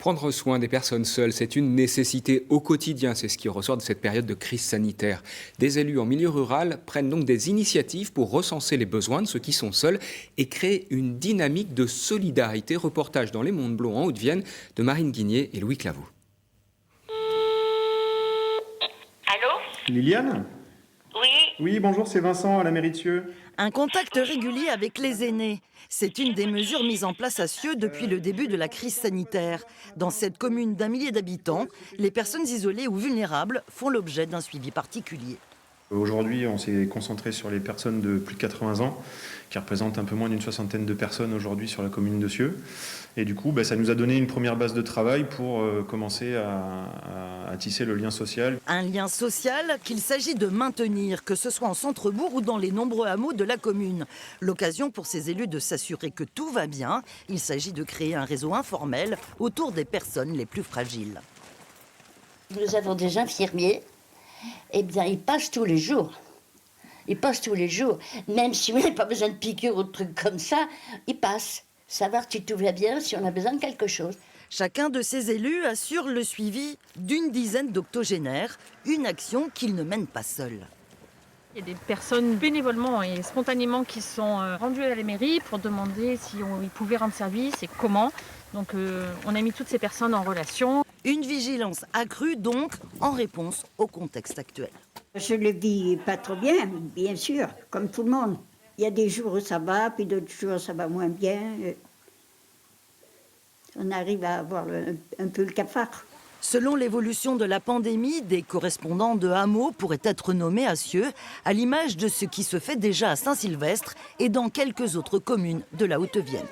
Prendre soin des personnes seules, c'est une nécessité au quotidien. C'est ce qui ressort de cette période de crise sanitaire. Des élus en milieu rural prennent donc des initiatives pour recenser les besoins de ceux qui sont seuls et créer une dynamique de solidarité. Reportage dans Les Mondes Blonds en Haute-Vienne de Marine Guigné et Louis Claveau. Allô? Liliane ? Oui, Oui, bonjour, c'est Vincent à la mairie de Cieux. Un contact régulier avec les aînés. C'est une des mesures mises en place à Cieux depuis le début de la crise sanitaire. Dans cette commune d'1 millier d'habitants, les personnes isolées ou vulnérables font l'objet d'un suivi particulier. Aujourd'hui, on s'est concentré sur les personnes de plus de 80 ans, qui représentent un peu moins d'une soixantaine de personnes aujourd'hui sur la commune de Cieux. Et du coup, ça nous a donné une première base de travail pour commencer à tisser le lien social. Un lien social qu'il s'agit de maintenir, que ce soit en centre-bourg ou dans les nombreux hameaux de la commune. L'occasion pour ces élus de s'assurer que tout va bien. Il s'agit de créer un réseau informel autour des personnes les plus fragiles. Nous avons des infirmiers. Eh bien, ils passent tous les jours. Ils passent tous les jours. Même si on n'a pas besoin de piqûres ou de trucs comme ça, ils passent. Savoir si tout va bien, si on a besoin de quelque chose. Chacun de ces élus assure le suivi d'une dizaine d'octogénaires, une action qu'ils ne mènent pas seuls. Il y a des personnes bénévolement et spontanément qui sont rendues à la mairie pour demander si ils pouvaient rendre service et comment. Donc on a mis toutes ces personnes en relation. Une vigilance accrue donc en réponse au contexte actuel. Je le vis pas trop bien sûr, comme tout le monde. Il y a des jours où ça va, puis d'autres jours ça va moins bien. On arrive à avoir un peu le cafard. Selon l'évolution de la pandémie, des correspondants de hameaux pourraient être nommés à Cieux, à l'image de ce qui se fait déjà à Saint-Sylvestre et dans quelques autres communes de la Haute-Vienne.